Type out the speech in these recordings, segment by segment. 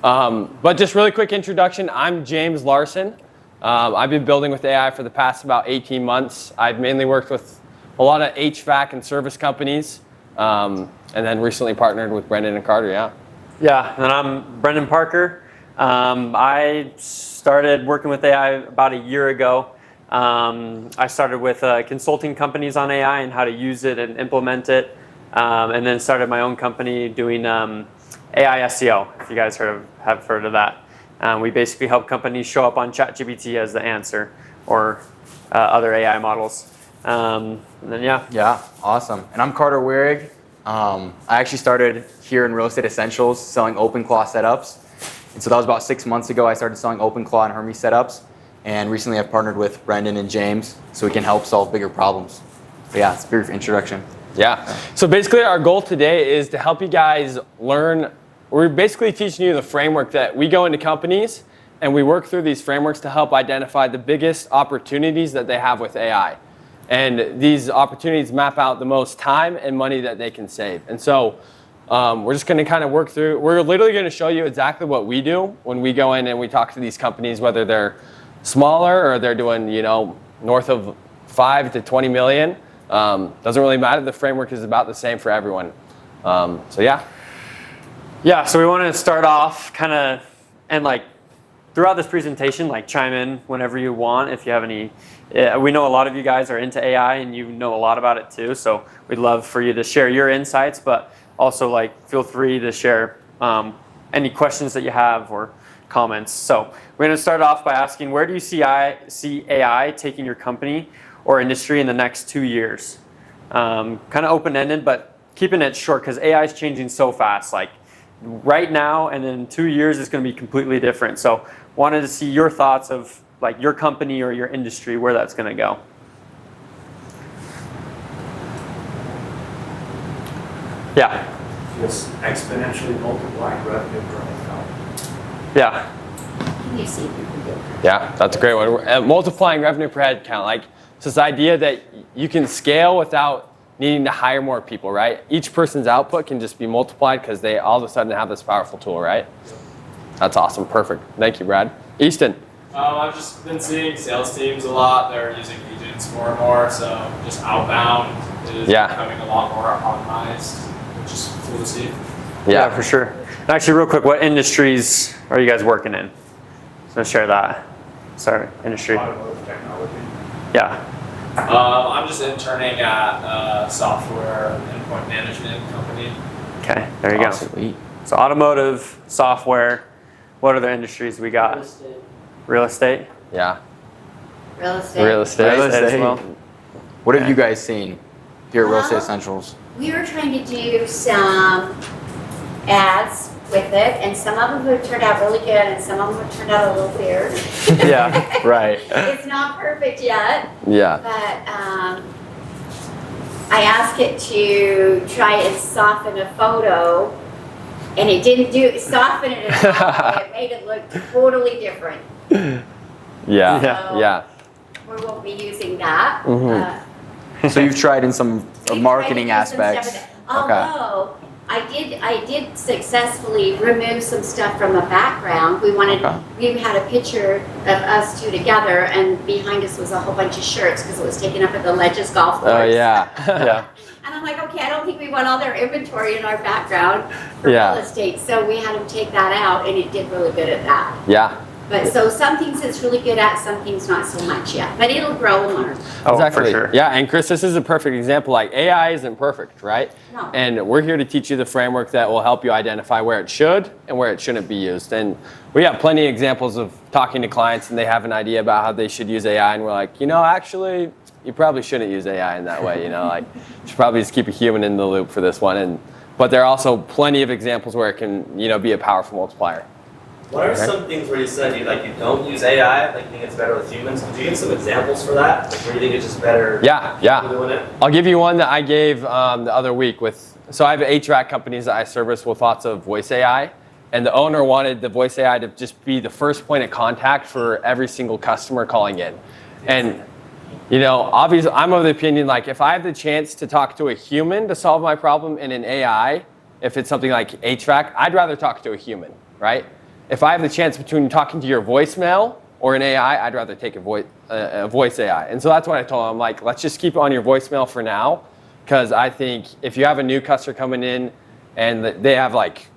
But just really quick introduction, I'm James Larson. I've been building with AI for the past about 18 months. I've mainly worked with a lot of HVAC and service companies, and then recently partnered with Brendan and Carter, Yeah, and I'm Brendan Parker. I started working with AI about a year ago. I started with consulting companies on AI and how to use it and implement it, and then started my own company doing AI SEO, if you guys have heard of that. We basically help companies show up on ChatGPT as the answer or other AI models. And then, Yeah, awesome. And I'm Carter Wehrig. I actually started here in Real Estate Essentials selling OpenClaw setups. And so that was about 6 months ago. I started selling OpenClaw and Hermes setups. And recently I've partnered with Brendan and James so we can help solve bigger problems. So yeah, it's a brief introduction. Yeah. So basically our goal today is to help you guys learn. We're basically teaching you the framework that we go into companies and we work through these frameworks to help identify the biggest opportunities that they have with AI. And these opportunities map out the most time and money that they can save. And so we're just going to kind of work through. We're literally going to show you exactly what we do when we go in and we talk to these companies, whether they're smaller or they're doing, north of 5 to 20 million. Doesn't really matter. The framework is about the same for everyone. So yeah. Yeah, so we want to start off and throughout this presentation, chime in whenever you want if you have any. We know a lot of you guys are into AI and you know a lot about it too, so we'd love for you to share your insights, but also feel free to share any questions that you have or comments. So we're going to start off by asking, where do you see AI taking your company or industry in the next 2 years? Kind of open-ended, but keeping it short because AI is changing so fast. Right now and in 2 years it's going to be completely different. So wanted to see your thoughts of your company or your industry, where that's going to go. Yeah. Just exponentially multiplying revenue per head count. Yeah. Can you see if you can do it? Yeah, that's a great one. Multiplying revenue per head count. So this idea that you can scale without needing to hire more people, right? Each person's output can just be multiplied because they all of a sudden have this powerful tool, right? That's awesome. Perfect. Thank you, Brad. Easton. I've just been seeing sales teams a lot. They're using agents more and more, so just outbound is becoming a lot more optimized, which is cool to see. Yeah, for sure. And actually, real quick, what industries are you guys working in? So share that. Sorry, industry. Automotive technology. Yeah. I'm just interning at a software endpoint management company. Okay, there you go. Sweet. So automotive, software. What other industries we got? Real estate. Yeah. Real estate. Real estate. As well. What have you guys seen here at Real Estate Essentials? We were trying to do some ads with it, and some of them have turned out really good, and some of them have turned out a little weird. Yeah, right. It's not perfect yet. Yeah. But I asked it to try and soften a photo, and it didn't soften it at all. It made it look totally different. Yeah. We won't be using that. So you've tried in some We marketing tried to do some aspects. stuff with it. Although I did successfully remove some stuff from a background. We had a picture of us two together, and behind us was a whole bunch of shirts because it was taken up at the Ledges Golf Course. Oh yeah. Yeah. And I'm like, okay, I don't think we want all their inventory in our background for real estate. So we had them take that out, and it did really good at that. Yeah. But so some things it's really good at, some things not so much yet. But it'll grow and learn. Oh, Exactly. for sure. Yeah, and Chris, this is a perfect example. AI isn't perfect, right? No. And we're here to teach you the framework that will help you identify where it should and where it shouldn't be used. And we have plenty of examples of talking to clients and they have an idea about how they should use AI, and we're like, actually, you probably shouldn't use AI in that way. You should probably just keep a human in the loop for this one. But there are also plenty of examples where it can, be a powerful multiplier. What are some things where you said you don't use AI, you think it's better with humans? Could you give some examples for that? Where you think it's just better doing it? I'll give you one that I gave the other week so I have HVAC companies that I service with lots of voice AI, and the owner wanted the voice AI to just be the first point of contact for every single customer calling in. And obviously I'm of the opinion, if I have the chance to talk to a human to solve my problem in an AI, if it's something like HVAC, I'd rather talk to a human, right? if I have the chance between talking to your voicemail or an AI, I'd rather take a voice AI. And so that's what I told them. I'm like, let's just keep it on your voicemail for now, because I think if you have a new customer coming in and they have like,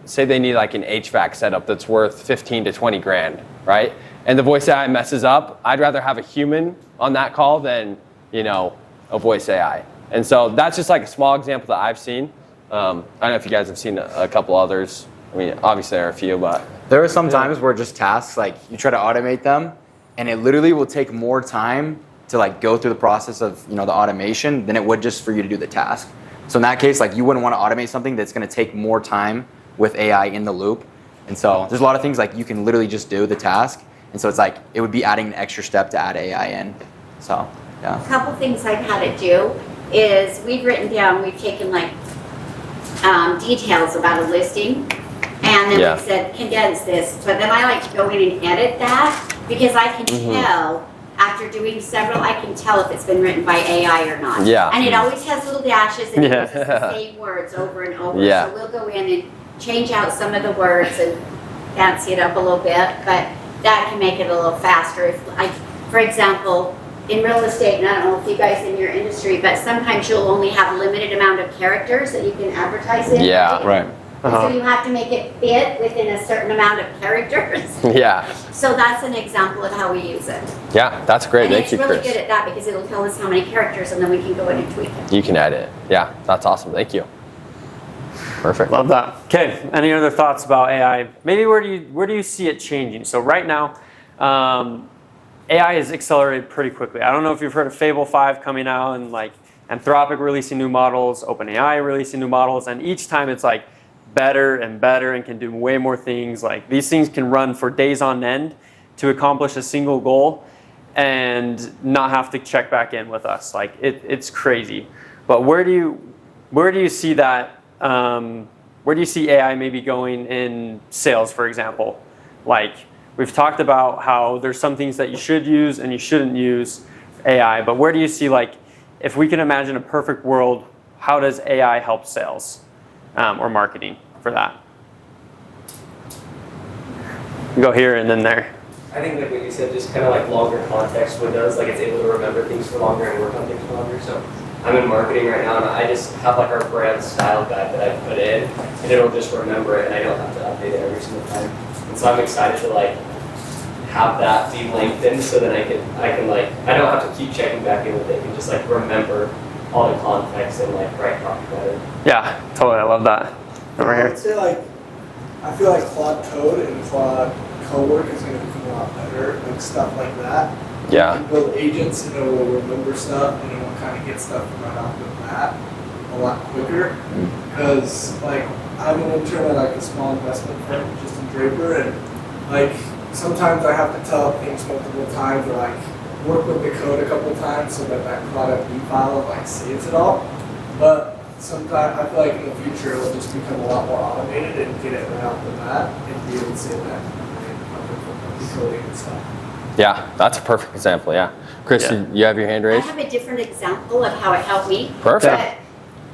say they need like an HVAC setup that's worth 15 to 20 grand, right? And the voice AI messes up, I'd rather have a human on that call than, a voice AI. And so that's just like a small example that I've seen. I don't know if you guys have seen a couple others. I mean, obviously there are a few, but. There are some times where just tasks, like you try to automate them and it literally will take more time to like go through the process of, the automation than it would just for you to do the task. So in that case, like you wouldn't want to automate something that's going to take more time with AI in the loop. And so there's a lot of things like you can literally just do the task. And so it's like, it would be adding an extra step to add AI in. So, yeah. A couple things I've had to do is we've taken like details about a listing, and then we said condense this, but then I like to go in and edit that, because I can tell after doing several, I can tell if it's been written by AI or not. Yeah. And it always has little dashes and it uses the same words over and over. So we'll go in and change out some of the words and fancy it up a little bit, but that can make it a little faster. For example, in real estate, and I don't know if you guys in your industry, but sometimes you'll only have a limited amount of characters that you can advertise in. Yeah, right. So you have to make it fit within a certain amount of characters. Yeah. So that's an example of how we use it. Yeah, that's great. And Thank you, Chris. it's really good at that because it'll tell us how many characters, and then we can go in and tweak it. You can edit it. Yeah, that's awesome. Thank you. Perfect. Love that. Okay, any other thoughts about AI? Maybe where do you see it changing? So right now, AI is accelerated pretty quickly. I don't know if you've heard of Fable 5 coming out, and like Anthropic releasing new models, OpenAI releasing new models, and each time it's like better and better and can do way more things. Like these things can run for days on end to accomplish a single goal and not have to check back in with us. Like it's crazy. But where do you see that? Where do you see AI maybe going in sales, for example? Like we've talked about how there's some things that you should use and you shouldn't use AI, but where do you see, like, if we can imagine a perfect world, how does AI help sales or marketing for that? Go here and then there. I think like what you said, just kind of like longer context windows, like it's able to remember things for longer and work on things for longer. So I'm in marketing right now, and I just have like our brand style guide that I put in, and it'll just remember it, and I don't have to update it every single time. And so I'm excited to like have that be linked in, so that I can like, I don't have to keep checking back in with it. I can just like remember all the context and like write copy better. Yeah, totally. I love that. Over here. I'd say like, I feel like Claude Code and Claude Cowork is going to become a lot better, like stuff like that. Yeah. You can build agents and it will remember stuff, and it will kind of get stuff right off the bat a lot quicker. Because like I'm an intern at like a small investment firm just in Draper, and like sometimes I have to tell things multiple times, or like work with the code a couple times so that Claude FD file like saves it all. But sometimes I feel like in the future it'll just become a lot more automated and get it right off the bat and be able to save that coding and stuff. Yeah, that's a perfect example. Yeah. Chris, you have your hand I raised? have a different example of how it helped me. Perfect.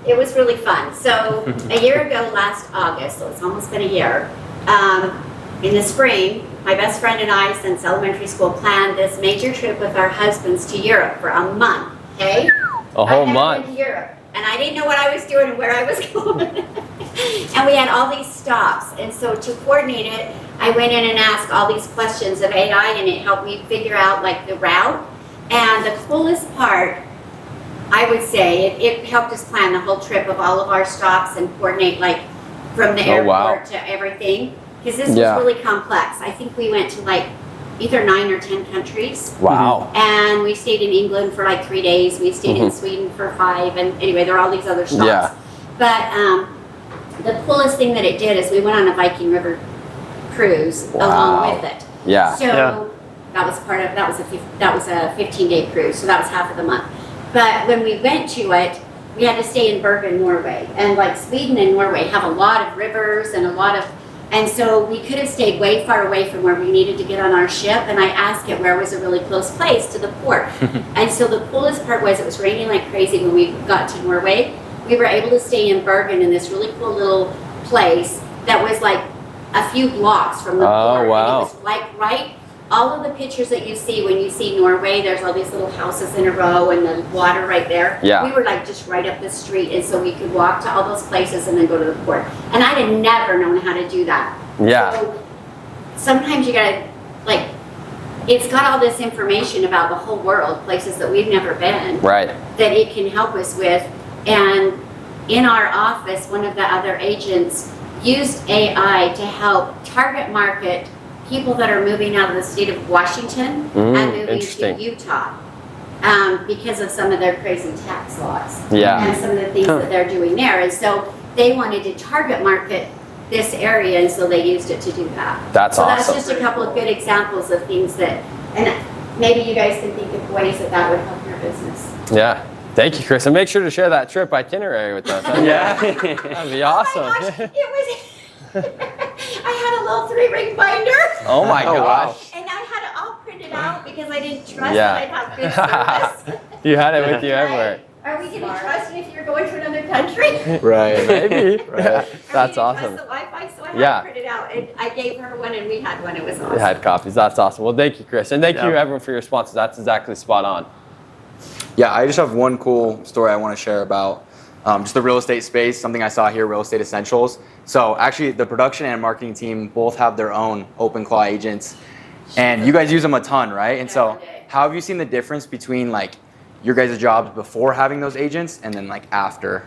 But it was really fun. So a year ago, last August, so it's almost been a year, in the spring, my best friend and I, since elementary school, planned this major trip with our husbands to Europe for a month, okay? A whole I've never month. been to Europe, and I didn't know what I was doing and where I was going. And we had all these stops, and so to coordinate it, I went in and asked all these questions of AI, and it helped me figure out like the route. And the coolest part, I would say, it helped us plan the whole trip of all of our stops and coordinate like from the airport to everything. Because this was really complex. I think we went to like either 9 or 10 countries. Wow. And we stayed in England for like 3 days. We stayed in Sweden for 5. And anyway, there are all these other stops. Yeah. But the coolest thing that it did is we went on a Viking River cruise along with it. Yeah. So that was part of, that was a 15-day cruise. So that was half of the month. But when we went to it, we had to stay in Bergen, Norway. And like Sweden and Norway have a lot of rivers and a lot of, and so we could have stayed way far away from where we needed to get on our ship, and I asked it where was a really close place to the port. And so the coolest part was it was raining like crazy when we got to Norway. We were able to stay in Bergen in this really cool little place that was like a few blocks from the Oh, port. wow. And it was like right, all of the pictures that you see when you see Norway, there's all these little houses in a row and the water right there. Yeah. We were like just right up the street, and so we could walk to all those places and then go to the port. And I had never known how to do that. Yeah. So sometimes you gotta, like, it's got all this information about the whole world, places that we've never been, Right. that it can help us with. And in our office, one of the other agents used AI to help target market people that are moving out of the state of Washington and moving interesting. to Utah because of some of their crazy tax laws Yeah. and some of the things that they're doing there. And so they wanted to target market this area, and so they used it to do that. That's so awesome. that's just a couple of good examples of things that, and maybe you guys can think of ways that would help your business. Yeah. Thank you, Chris. And make sure to share that trip itinerary with us. Yeah. That'd be awesome. Oh my gosh, it was, I had a little 3-ring binder. Oh my Oh, wow. gosh. And I had it all printed out because I didn't trust Yeah. that I'd have good service. You had it with you Right. everywhere. Are we going to trust it if you're going to another country? Right. Maybe. Right. That's Are we awesome. gonna trust the Wi-Fi? So I had Yeah. it printed out, and I gave her one, and we had one. It was awesome. We had copies. That's awesome. Well, thank you, Chris. And thank you, Yeah. everyone, for your responses. That's exactly spot on. Yeah, I just have one cool story I want to share about just the real estate space, something I saw here, Real Estate Essentials. So actually, the production and marketing team both have their own OpenClaw agents, and you guys use them a ton, right? And so Every day. how have you seen the difference between like your guys' jobs before having those agents and then like after?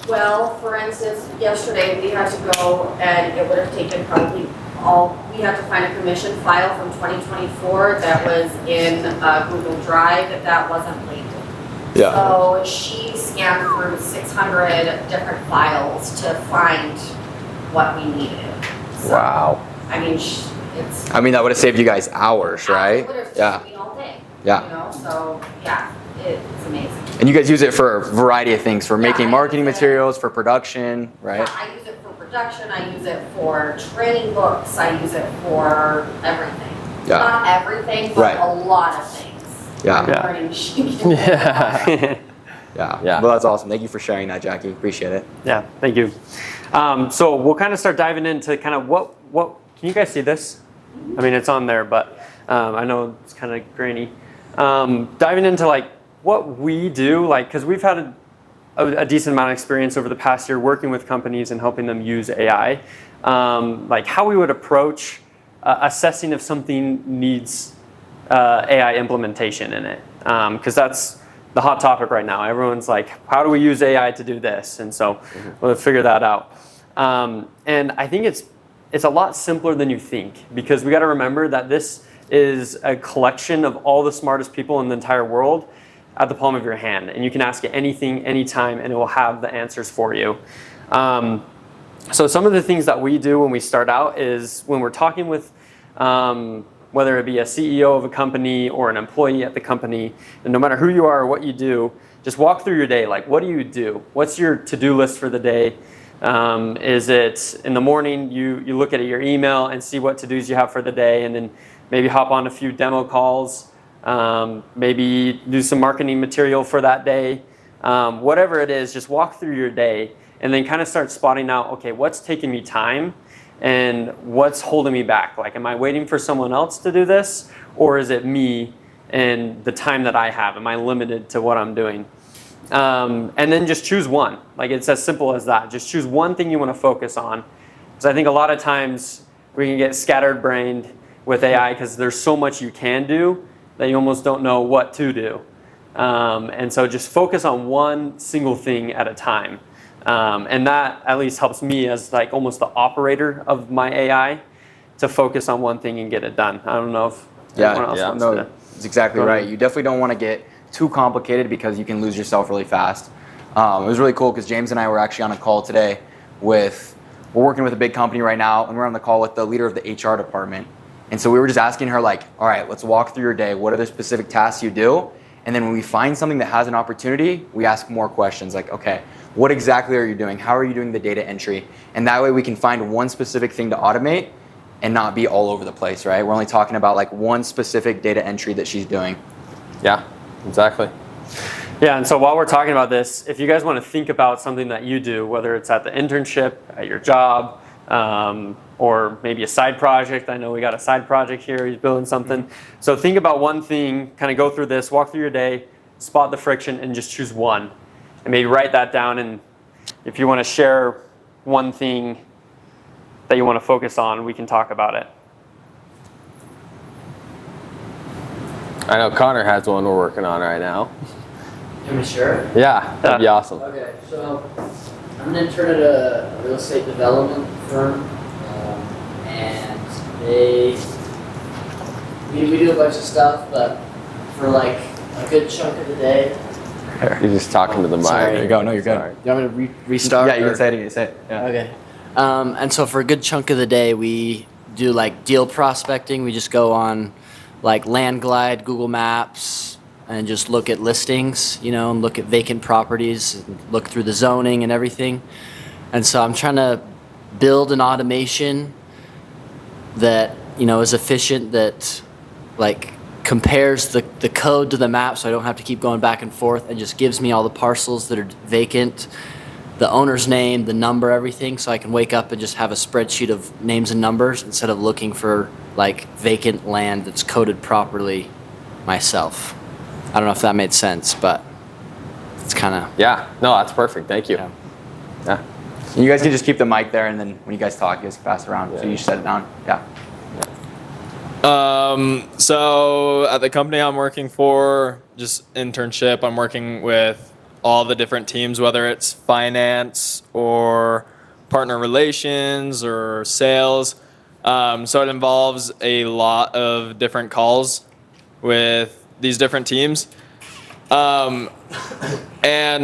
Well, for instance, yesterday we had to go and it would have taken probably we had to find a commission file from 2024 that was in Google Drive that wasn't linked. So she scanned through 600 different files to find what we needed. So, Wow. I mean, it's. I mean, that would have saved you guys hours, right? It would have Yeah. taken me all day. Yeah. You know, so yeah, it's amazing. And you guys use it for a variety of things, for Yeah, making I marketing use it. materials, for production, right? Yeah, I use it for production, I use it for training books, I use it for everything. Yeah. Not everything, but Right. a lot of things. Yeah. Yeah. Learning machine. Yeah. Yeah. Yeah. Well, that's awesome. Thank you for sharing that, Jackie. Appreciate it. Yeah, thank you. So we'll kind of start diving into kind of what can you guys see this? I mean, it's on there, but I know it's kind of grainy. Diving into like what we do, like, because we've had a decent amount of experience over the past year working with companies and helping them use AI. Like how we would approach assessing if something needs AI implementation in it, because that's the hot topic right now. Everyone's like, how do we use AI to do this? And so we'll figure that out. And I think it's a lot simpler than you think, because we got to remember that this is a collection of all the smartest people in the entire world at the palm of your hand, and you can ask it anything, anytime, and it will have the answers for you. So some of the things that we do when we start out is when we're talking with whether it be a CEO of a company or an employee at the company, and no matter who you are or what you do, just walk through your day. Like, what do you do? What's your to-do list for the day? Is it in the morning you look at your email and see what to-dos you have for the day, and then maybe hop on a few demo calls, maybe do some marketing material for that day. Whatever it is, just walk through your day and then kind of start spotting out, okay, what's taking me time and what's holding me back? Like, am I waiting for someone else to do this, or is it me and the time that I have? Am I limited to what I'm doing? And then just choose one. Like, it's as simple as that. Just choose one thing you want to focus on. Because I think a lot of times we can get scattered brained with AI because there's so much you can do that you almost don't know what to do. And so just focus on one single thing at a time. And that at least helps me as like almost the operator of my AI to focus on one thing and get it done. I don't know if anyone else wants no, to. it's exactly right. You definitely don't want to get too complicated because you can lose yourself really fast. It was really cool because James and I were actually on a call today we're working with a big company right now, and we're on the call with the leader of the HR department. And so we were just asking her, like, all right, let's walk through your day. What are the specific tasks you do? And then when we find something that has an opportunity, we ask more questions like, okay, what exactly are you doing? How are you doing the data entry? And that way we can find one specific thing to automate and not be all over the place, right? We're only talking about like one specific data entry that she's doing. Yeah, exactly. Yeah, and so while we're talking about this, if you guys want to think about something that you do, whether it's at the internship, at your job, or maybe a side project. I know we got a side project here. He's building something. So think about one thing, kind of go through this, walk through your day, spot the friction, and just choose one. And maybe write that down. And if you want to share one thing that you want to focus on, we can talk about it. I know Connor has one we're working on right now. Can we share? Yeah, that'd be awesome. Okay, so I'm an intern at a real estate development firm, and we do a bunch of stuff, but for like a good chunk of the day. You're just talking to the mic. Sorry. There you go. No, you're good. Sorry. You want me to restart? Yeah, you or- can say it. You can say it. Yeah. Okay. And so for a good chunk of the day, we do like deal prospecting. We just go on like Landglide, Google Maps, and just look at listings, you know, and look at vacant properties, and look through the zoning and everything. And so I'm trying to build an automation that, you know, is efficient, that like compares the code to the map so I don't have to keep going back and forth, and just gives me all the parcels that are vacant, the owner's name, the number, everything, so I can wake up and just have a spreadsheet of names and numbers instead of looking for like vacant land that's coded properly myself. I don't know if that made sense, but it's kind of... Yeah, no, that's perfect. Thank you. Yeah. You guys can just keep the mic there, and then when you guys talk, you guys can pass it around. So you set it down. Yeah. So at the company I'm working for, just internship, I'm working with all the different teams, whether it's finance or partner relations or sales. So it involves a lot of different calls with these different teams. And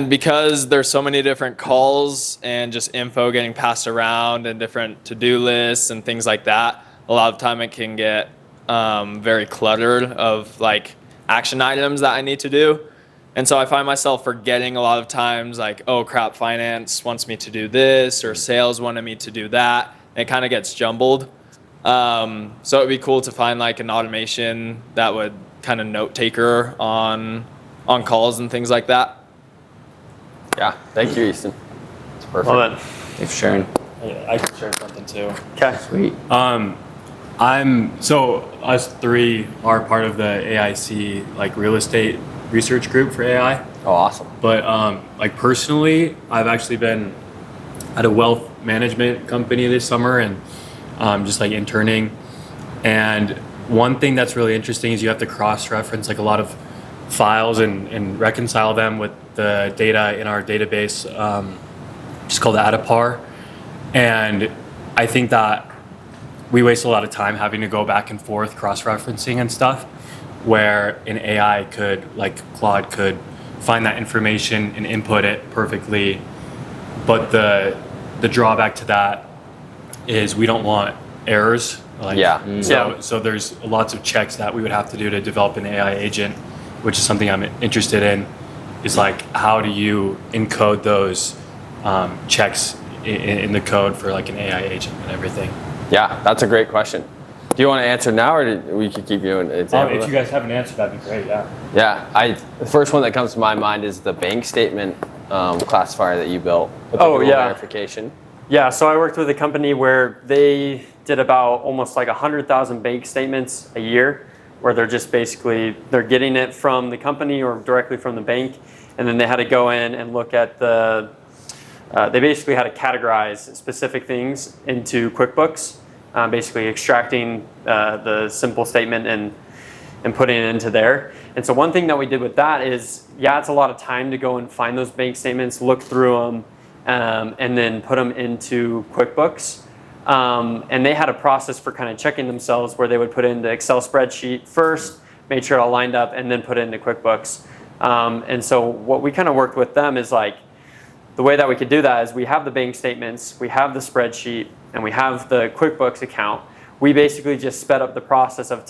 because there's so many different calls and just info getting passed around and different to-do lists and things like that, a lot of time it can get very cluttered of like action items that I need to do. And so I find myself forgetting a lot of times, like, oh crap, finance wants me to do this, or sales wanted me to do that. And it kind of gets jumbled. So it'd be cool to find like an automation that would kind of note taker on calls and things like that. Yeah, thank you, Easton. It's perfect. Love it. Thanks for sharing. Yeah, I can share something too. Okay. Sweet. So us three are part of the AIC like real estate research group for AI. Oh, awesome. But like personally, I've actually been at a wealth management company this summer and just like interning. And one thing that's really interesting is you have to cross-reference like a lot of files and reconcile them with the data in our database, just called Adapar. And I think that we waste a lot of time having to go back and forth cross-referencing and stuff, where an AI could, like Claude, could find that information and input it perfectly. But the drawback to that is we don't want errors. Like, Yeah. So there's lots of checks that we would have to do to develop an AI agent, which is something I'm interested in, is like, how do you encode those checks in the code for like an AI agent and everything? Yeah, that's a great question. Do you want to answer now, or we could keep you an example? If you guys have an answer, that'd be great, yeah. Yeah, the first one that comes to my mind is the bank statement classifier that you built with the Google verification. Yeah, so I worked with a company where they did about almost like 100,000 bank statements a year, where they're just basically, they're getting it from the company or directly from the bank, and then they had to go in and look at they basically had to categorize specific things into QuickBooks, basically extracting the simple statement and putting it into there. And so one thing that we did with that is, yeah, it's a lot of time to go and find those bank statements, look through them, and then put them into QuickBooks. And they had a process for kind of checking themselves where they would put in the Excel spreadsheet first, made sure it all lined up, and then put it into QuickBooks. And so what we kind of worked with them is like, the way that we could do that is we have the bank statements, we have the spreadsheet, and we have the QuickBooks account. We basically just sped up the process of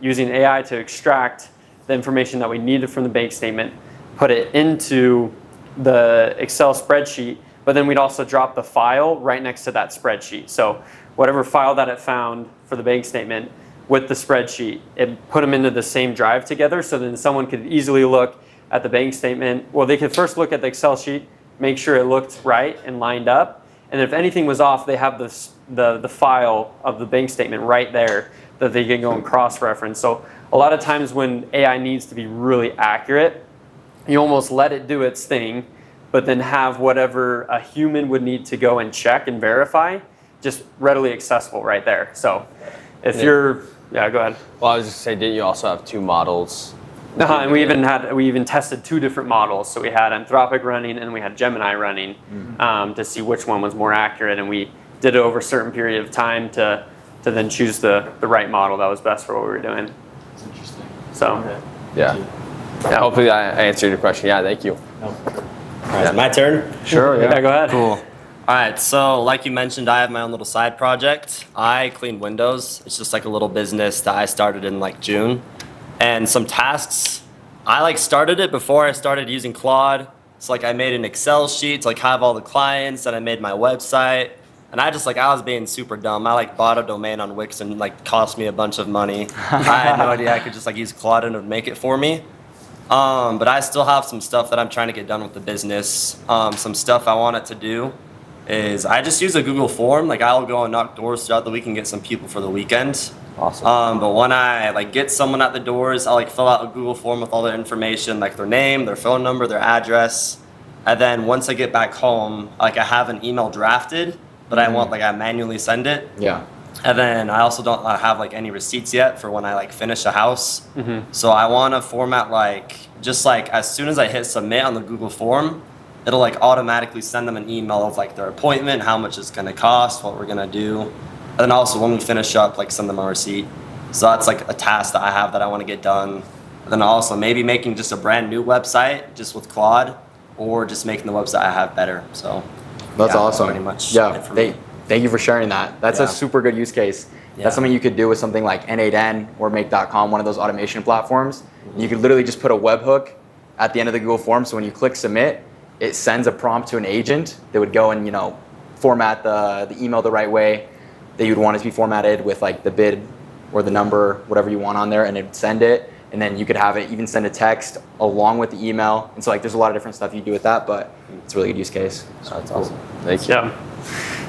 using AI to extract the information that we needed from the bank statement, put it into the Excel spreadsheet, but then we'd also drop the file right next to that spreadsheet. So whatever file that it found for the bank statement with the spreadsheet, it put them into the same drive together, so then someone could easily look at the bank statement. Well, they could first look at the Excel sheet, make sure it looked right and lined up, and if anything was off, they have the the file of the bank statement right there that they can go and cross-reference. So a lot of times when AI needs to be really accurate, you almost let it do its thing, but then have whatever a human would need to go and check and verify just readily accessible right there. So if you're, yeah, go ahead. Well, I was just saying, didn't you also have 2 models? And we even tested 2 different models. So we had Anthropic running and we had Gemini running to see which one was more accurate. And we did it over a certain period of time to then choose the right model that was best for what we were doing. That's interesting. So, Okay. Yeah. Hopefully I answered your question. Yeah, thank you. All right, my turn? Sure, yeah, go ahead. Cool. All right, so like you mentioned, I have my own little side project. I clean windows. It's just like a little business that I started in like June. And some tasks, I like started it before I started using Claude. It's like I made an Excel sheet to like have all the clients, and I made my website. And I was being super dumb. I like bought a domain on Wix and like cost me a bunch of money. I had no idea I could just like use Claude and it would make it for me. But I still have some stuff that I'm trying to get done with the business. Some stuff I want it to do is I just use a Google form. Like I'll go and knock doors throughout the week and get some people for the weekend. Awesome. But when I like get someone at the doors, I'll like fill out a Google form with all their information, like their name, their phone number, their address. And then once I get back home, like I have an email drafted, but I want like I manually send it. Yeah. And then I also don't have like any receipts yet for when I like finish a house. So I want to format like just like as soon as I hit submit on the Google form, it'll like automatically send them an email of like their appointment, how much it's gonna cost, what we're gonna do, and then also when we finish up, like send them a receipt. So that's like a task that I have that I want to get done. And then also maybe making just a brand new website just with Claude, or just making the website I have better. So That's yeah, awesome. Pretty much. Yeah. it for me. Thank you for sharing that. That's a super good use case. Yeah. That's something you could do with something like N8N or Make.com, one of those automation platforms. You could literally just put a webhook at the end of the Google form. So when you click submit, it sends a prompt to an agent that would go and format the email the right way that you'd want it to be formatted with like the bid or the number, whatever you want on there, and it'd send it. And then you could have it even send a text along with the email. And so like there's a lot of different stuff you do with that, but it's a really good use case. So that's awesome. Thank you. Yeah.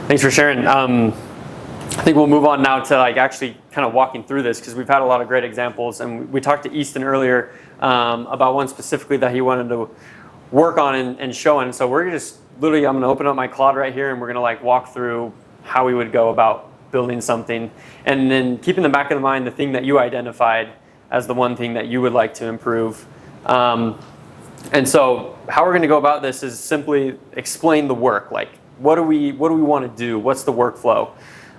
Thanks for sharing. I think we'll move on now to like actually kind of walking through this because we've had a lot of great examples, and we talked to Easton earlier about one specifically that he wanted to work on and show. And so we're just literally, I'm going to open up my Claude right here, and we're going to like walk through how we would go about building something, and then keep in the back of the mind the thing that you identified as the one thing that you would like to improve. And so how we're going to go about this is simply explain the work. Like, what do we want to do? What's the workflow?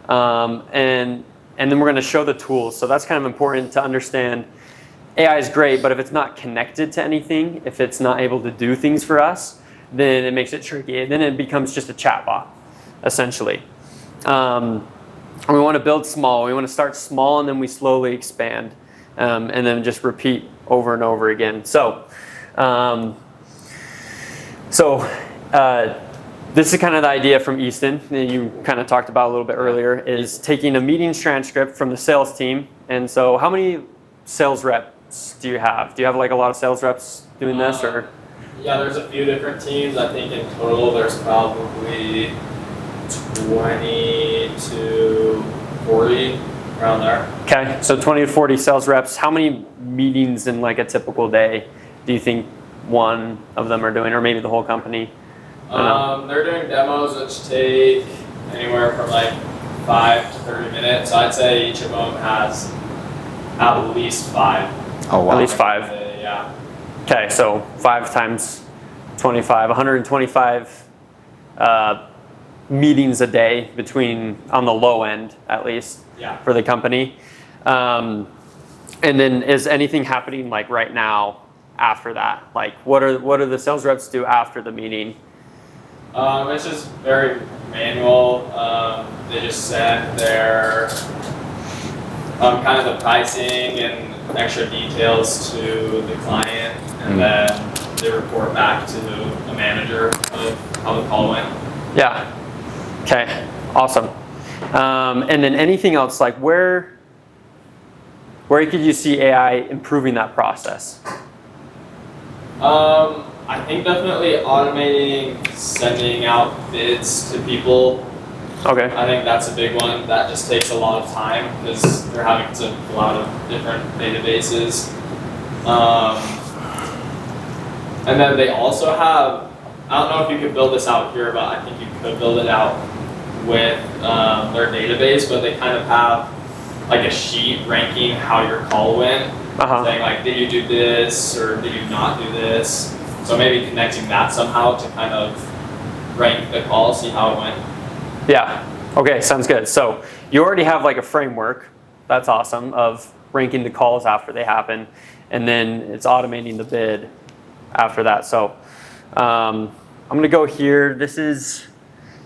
And then we're going to show the tools. So that's kind of important to understand. AI is great, but if it's not connected to anything, if it's not able to do things for us, then it makes it tricky. And then it becomes just a chatbot, essentially. And we want to build small. We want to start small, and then we slowly expand, and then just repeat over and over again. So this is kind of the idea from Easton that you kind of talked about a little bit earlier, is taking a meetings transcript from the sales team. And so how many sales reps do you have? Do you have like a lot of sales reps doing this, or? Yeah, there's a few different teams. I think in total there's probably 20 to 40, around there. Okay, so 20 to 40 sales reps. How many meetings in like a typical day do you think one of them are doing, or maybe the whole company? They're doing demos which take anywhere from like 5 to 30 minutes. I'd say each of them has at least 5. Oh, wow. At least 5. Yeah. Okay, so 5 times 25, 125 meetings a day between, on the low end at least, for the company. And then is anything happening like right now after that? Like what do the sales reps do after the meeting? It's just very manual. They just send their kind of the pricing and extra details to the client, and then they report back to the manager of how the call went. Yeah. Okay. Awesome. And then anything else, like where could you see AI improving that process? I think definitely automating sending out bids to people. Okay. I think that's a big one. That just takes a lot of time because they're having to pull out of different databases. And then they also have, I don't know if you could build this out here, but I think you could build it out with their database, but they kind of have like a sheet ranking how your call went, saying like, did you do this or did you not do this? So maybe connecting that somehow to kind of rank the call, see how it went. Yeah. Okay, sounds good. So you already have like a framework, that's awesome, of ranking the calls after they happen, and then it's automating the bid after that. So I'm gonna go here. This is,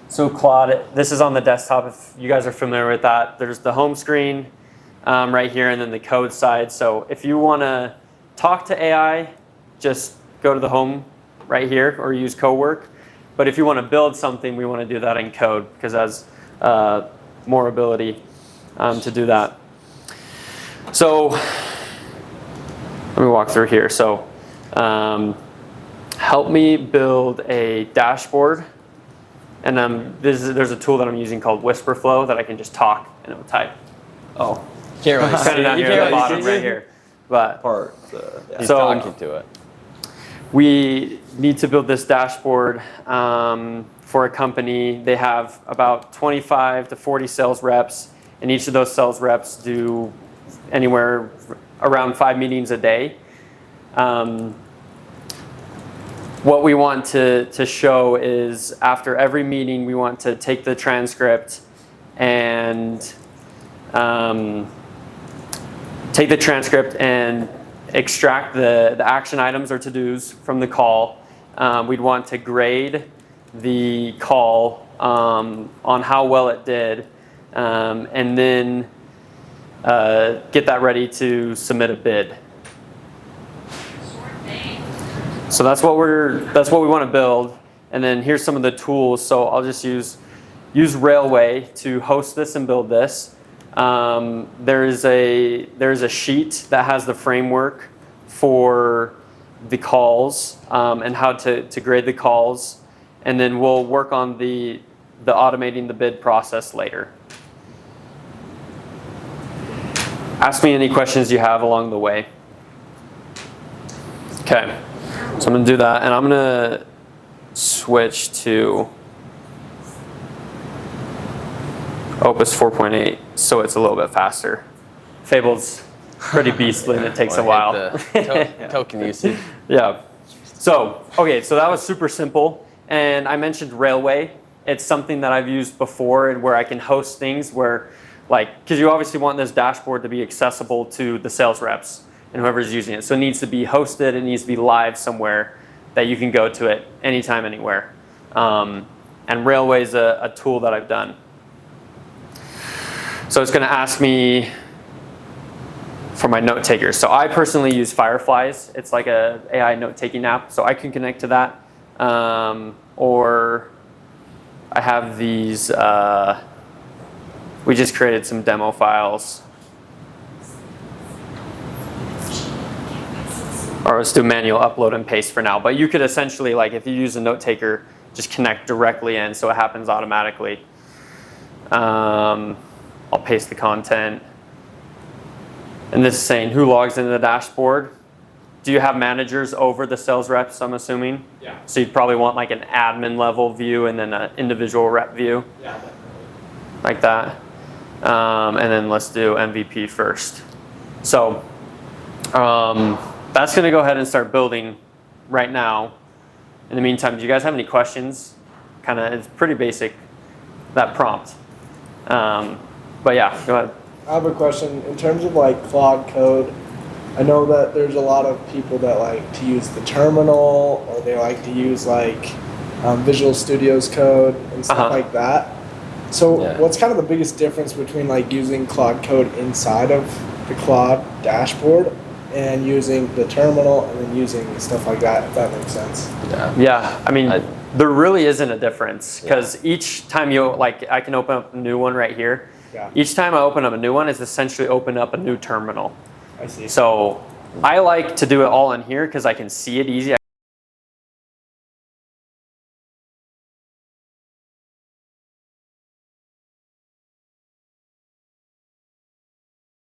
so Claude, this is on the desktop if you guys are familiar with that. There's the home screen right here and then the code side. So if you wanna talk to AI, just go to the home right here or use CoWork. But if you wanna build something, we wanna do that in code because it has more ability to do that. So let me walk through here. So help me build a dashboard. And there's a tool that I'm using called Whisperflow that I can just talk and it will type. Oh, can't really see it. Down here at the bottom right here. But He's so talking to it. we need to build this dashboard for a company. They have about 25 to 40 sales reps, and each of those sales reps do anywhere around 5 meetings a day. What we want to show is after every meeting, we want to take the transcript and extract the action items or to-dos from the call. We'd want to grade the call on how well it did, and then get that ready to submit a bid. So that's what we want to build. And then here's some of the tools. So I'll just use Railway to host this and build this. There's a sheet that has the framework for the calls and how to grade the calls. And then we'll work on the automating the bid process later. Ask me any questions you have along the way. Okay. So I'm going to do that, and I'm going to switch to Opus 4.8 so it's a little bit faster. Fable's pretty beastly and it takes a while. Token usage. Yeah. So, okay, so that was super simple. And I mentioned Railway. It's something that I've used before and where I can host things where, like, because you obviously want this dashboard to be accessible to the sales reps and whoever's using it. So it needs to be hosted, it needs to be live somewhere that you can go to it anytime, anywhere. And Railway is a tool that I've done. So it's gonna ask me for my note takers. So I personally use Fireflies. It's like a AI note-taking app, so I can connect to that. Or I have these, we just created some demo files. Or let's do manual upload and paste for now. But you could essentially, like if you use a note taker, just connect directly in so it happens automatically. I'll paste the content. And this is saying who logs into the dashboard. Do you have managers over the sales reps, I'm assuming? Yeah. So you'd probably want like an admin level view and then an individual rep view. Yeah, definitely. Like that. And then let's do MVP first. So that's going to go ahead and start building right now. In the meantime, do you guys have any questions? Kind of, it's pretty basic, that prompt. But yeah, go ahead. I have a question. In terms of like Claude Code, I know that there's a lot of people that like to use the terminal, or they like to use like Visual Studio's code and stuff like that. So what's kind of the biggest difference between like using Claude Code inside of the Claude dashboard and using the terminal and then using stuff like that, if that makes sense? Yeah, I mean, there really isn't a difference because each time you, like, I can open up a new one right here. Yeah. Each time I open up a new one, it's essentially open up a new terminal. I see. So I like to do it all in here because I can see it easy.